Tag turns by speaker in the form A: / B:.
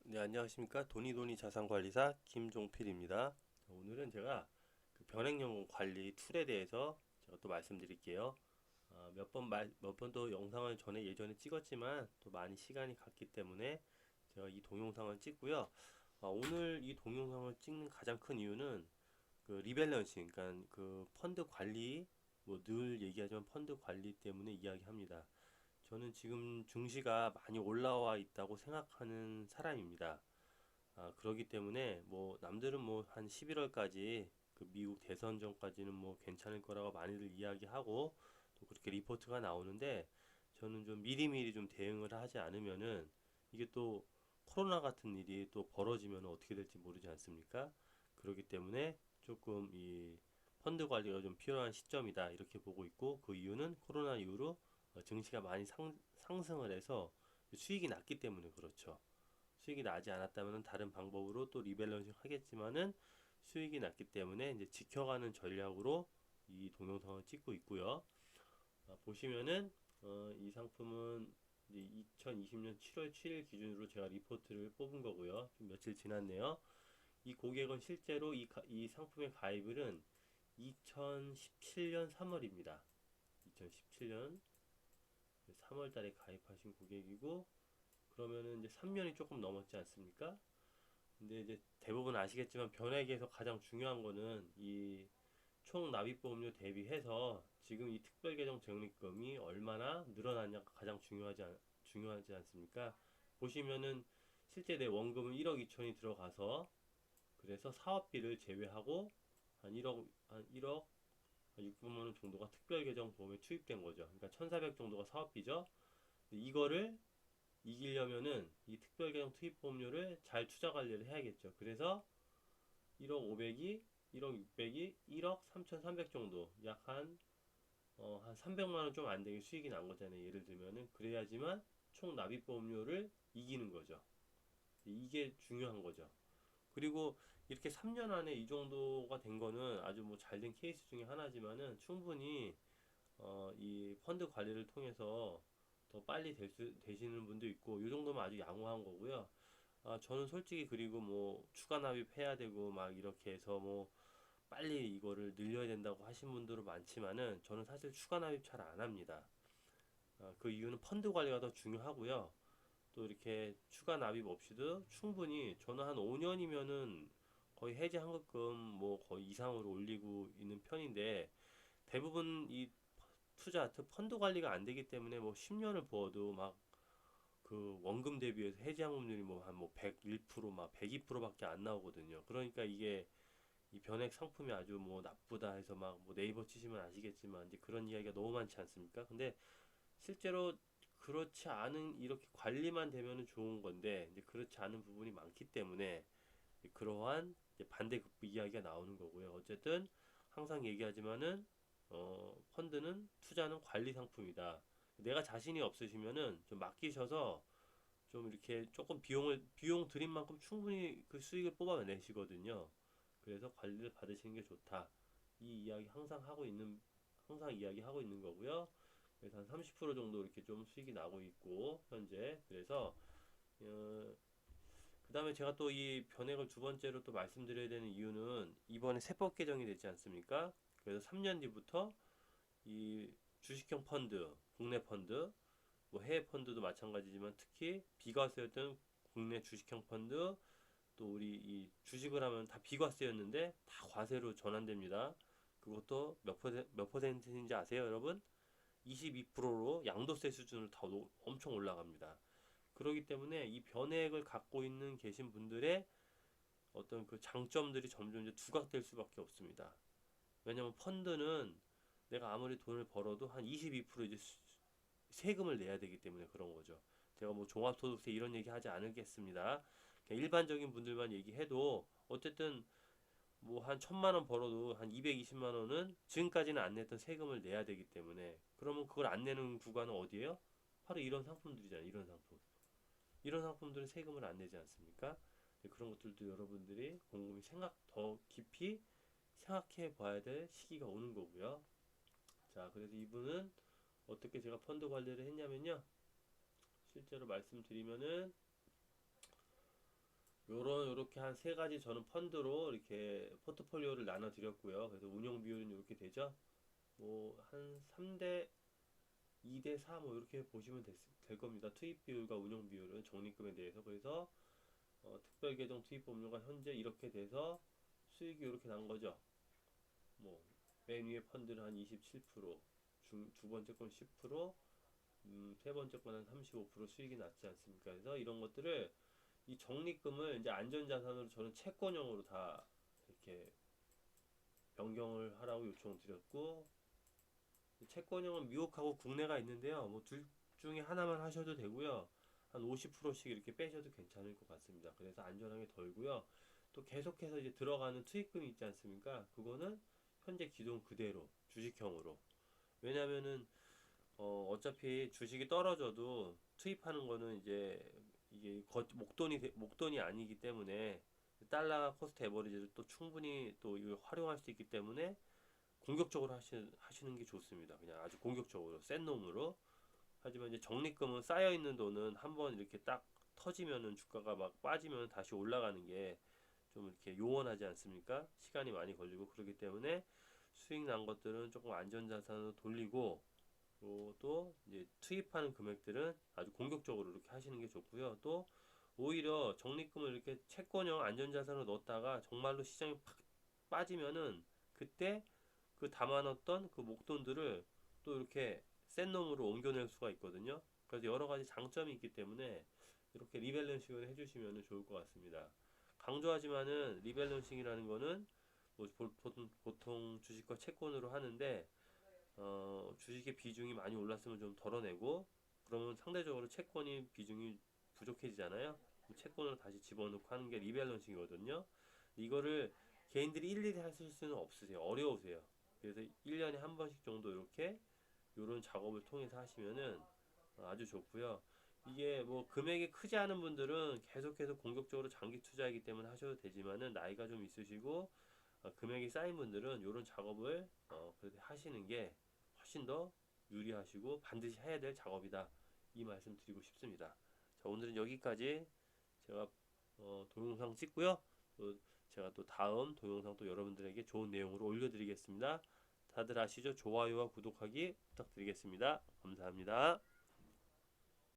A: 네, 안녕하십니까. 돈이돈이 자산관리사 김종필입니다. 오늘은 제가 그 변액연금 관리 툴에 대해서 제가 또 말씀드릴게요. 몇 번 또 영상을 예전에 찍었지만 또 많이 시간이 갔기 때문에 제가 이 동영상을 찍고요. 오늘 이 동영상을 찍는 가장 큰 이유는 그 리밸런싱, 그러니까 그 펀드 관리, 뭐 늘 얘기하지만 펀드 관리 때문에 이야기합니다. 저는 지금 증시가 많이 올라와 있다고 생각하는 사람입니다. 그러기 때문에 뭐 남들은 뭐 한 11월까지 그 미국 대선 전까지는 뭐 괜찮을 거라고 많이들 이야기하고 또 그렇게 리포트가 나오는데 저는 좀 미리미리 좀 대응을 하지 않으면은 이게 또 코로나 같은 일이 또 벌어지면 어떻게 될지 모르지 않습니까? 그렇기 때문에 조금 이 펀드 관리가 좀 필요한 시점이다 이렇게 보고 있고, 그 이유는 코로나 이후로 증시가 많이 상승을 해서 수익이 났기 때문에 그렇죠. 수익이 나지 않았다면 다른 방법으로 또 리밸런싱 하겠지만은 수익이 났기 때문에 이제 지켜가는 전략으로 이 동영상을 찍고 있고요. 보시면은 이 상품은 이제 2020년 7월 7일 기준으로 제가 리포트를 뽑은 거고요. 좀 며칠 지났네요. 이 고객은 실제로 이 상품의 가입은 2017년 3월입니다. 2017년 3월 달에 가입하신 고객이고, 그러면은 이제 3년이 조금 넘었지 않습니까? 근데 이제 대부분 아시겠지만 변액에서 가장 중요한 거는 이 총 납입보험료 대비해서 지금 이 특별계정 적립금이 얼마나 늘어났냐가 가장 중요하지 않습니까? 보시면은 실제 내 원금은 1억 2천이 들어가서, 그래서 사업비를 제외하고 한 1억 600만 원 정도가 특별계정 보험에 투입된 거죠. 그러니까 1,400 정도가 사업비죠. 이거를 이기려면은 이 특별계정 투입보험료를 잘 투자 관리를 해야겠죠. 그래서 1억 500이, 1억 600이 1억 3,300 정도, 약 한 300만 원 좀 안 되게 수익이 난 거잖아요. 예를 들면은 그래야지만 총 납입보험료를 이기는 거죠. 이게 중요한 거죠. 그리고 이렇게 3년 안에 이 정도가 된 거는 아주 뭐 잘된 케이스 중에 하나지만은 충분히 이 펀드 관리를 통해서 더 빨리 되시는 분도 있고, 이 정도면 아주 양호한 거고요. 저는 솔직히 그리고 뭐 추가 납입해야 되고 막 이렇게 해서 뭐 빨리 이거를 늘려야 된다고 하신 분들은 많지만은 저는 사실 추가 납입 잘 안 합니다. 그 이유는 펀드 관리가 더 중요하고요. 또 이렇게 추가 납입 없이도 충분히 저는 한 5년이면은 거의 해지 환급금 뭐 거의 이상으로 올리고 있는 편인데, 대부분 이 펀드 관리가 안 되기 때문에 뭐 10년을 부어도 막 그 원금 대비해서 해지 환급률이 뭐 한 뭐 101%막 102%밖에 안 나오거든요. 그러니까 이게 이 변액 상품이 아주 뭐 나쁘다 해서 막 뭐 네이버 치시면 아시겠지만 이제 그런 이야기가 너무 많지 않습니까? 근데 실제로 그렇지 않은, 이렇게 관리만 되면은 좋은 건데 이제 그렇지 않은 부분이 많기 때문에 그러한 이제 반대급부 이야기가 나오는 거고요. 어쨌든 항상 얘기하지만은 펀드는 투자는 관리 상품이다. 내가 자신이 없으시면은 좀 맡기셔서 좀 이렇게 조금 비용 들인 만큼 충분히 그 수익을 뽑아내시거든요. 그래서 관리를 받으시는 게 좋다. 이 이야기 항상 이야기하고 있는 거고요. 그래서 한 30% 정도 이렇게 좀 수익이 나고 있고, 현재. 그래서, 그 다음에 제가 또 이 변액을 두 번째로 또 말씀드려야 되는 이유는 이번에 세법 개정이 됐지 않습니까? 그래서 3년 뒤부터 이 주식형 펀드, 국내 펀드, 뭐 해외 펀드도 마찬가지지만 특히 비과세였던 국내 주식형 펀드, 또 우리 이 주식을 하면 다 비과세였는데 다 과세로 전환됩니다. 그것도 몇 퍼센트인지 아세요, 여러분? 22%로 양도세 수준으로 엄청 올라갑니다. 그렇기 때문에 이 변액을 갖고 있는 계신 분들의 어떤 그 장점들이 점점 이제 두각될 수밖에 없습니다. 왜냐면 펀드는 내가 아무리 돈을 벌어도 한 22% 이제 세금을 내야 되기 때문에 그런 거죠. 제가 뭐 종합소득세 이런 얘기 하지 않겠습니다. 그냥 일반적인 분들만 얘기해도 어쨌든 뭐 한 1,000만 원 벌어도 한 220만 원은 지금까지는 안 냈던 세금을 내야 되기 때문에, 그러면 그걸 안 내는 구간은 어디예요? 바로 이런 상품들이잖아요. 이런 상품. 이런 상품들은 세금을 안 내지 않습니까? 그런 것들도 여러분들이 곰곰이 더 깊이 생각해 봐야 될 시기가 오는 거고요. 자, 그래서 이분은 어떻게 제가 펀드 관리를 했냐면요. 실제로 말씀드리면은 요렇게 한 세 가지 저는 펀드로 이렇게 포트폴리오를 나눠 드렸고요. 그래서 운용 비율은 이렇게 되죠. 뭐 한 3대 2대 4 뭐 이렇게 보시면 될 겁니다. 투입 비율과 운용 비율은 적립금에 대해서. 그래서 특별 계정 투입 법률과 현재 이렇게 돼서 수익이 이렇게 난 거죠. 뭐 맨 위에 펀드는 한 27%, 두 번째 건 10%, 세 번째 거는 35% 수익이 났지 않습니까? 그래서 이런 것들을 이 적립금을 이제 안전자산으로 저는 채권형으로 다 이렇게 변경을 하라고 요청드렸고, 채권형은 미국하고 국내가 있는데요. 뭐 둘 중에 하나만 하셔도 되고요. 한 50%씩 이렇게 빼셔도 괜찮을 것 같습니다. 그래서 안전하게 덜고요. 또 계속해서 이제 들어가는 투입금이 있지 않습니까? 그거는 현재 기존 그대로 주식형으로. 왜냐면은 어차피 주식이 떨어져도 투입하는 거는 이제 이게 목돈이 아니기 때문에 달러 코스트 에버리지를 또 충분히 또 이걸 활용할 수 있기 때문에 공격적으로 하시는 게 좋습니다. 그냥 아주 공격적으로 센 놈으로. 하지만 이제 적립금은 쌓여 있는 돈은 한번 이렇게 딱 터지면은 주가가 막 빠지면 다시 올라가는 게 좀 이렇게 요원하지 않습니까? 시간이 많이 걸리고 그렇기 때문에 수익 난 것들은 조금 안전자산으로 돌리고, 또 이제 투입하는 금액들은 아주 공격적으로 이렇게 하시는 게 좋고요. 또 오히려 적립금을 이렇게 채권형 안전자산으로 넣었다가 정말로 시장이 팍 빠지면은 그때 그 담아놨던 그 목돈들을 또 이렇게 센 놈으로 옮겨낼 수가 있거든요. 그래서 여러 가지 장점이 있기 때문에 이렇게 리밸런싱을 해주시면 좋을 것 같습니다. 강조하지만은 리밸런싱이라는 거는 뭐 보통 주식과 채권으로 하는데, 주식의 비중이 많이 올랐으면 좀 덜어내고, 그러면 상대적으로 채권이 비중이 부족해지잖아요. 채권을 다시 집어넣고 하는 게 리밸런싱이거든요. 이거를 개인들이 일일이 하실 수는 없으세요. 어려우세요. 그래서 1년에 한 번씩 정도 이렇게 요런 작업을 통해서 하시면은 아주 좋고요. 이게 뭐 금액이 크지 않은 분들은 계속해서 공격적으로 장기 투자이기 때문에 하셔도 되지만은, 나이가 좀 있으시고 금액이 쌓인 분들은 이런 작업을 그래도 하시는 게 훨씬 더 유리하시고 반드시 해야 될 작업이다, 이 말씀 드리고 싶습니다. 자, 오늘은 여기까지 제가 동영상 찍고요. 또 제가 또 다음 동영상 또 여러분들에게 좋은 내용으로 올려드리겠습니다. 다들 아시죠? 좋아요와 구독하기 부탁드리겠습니다. 감사합니다.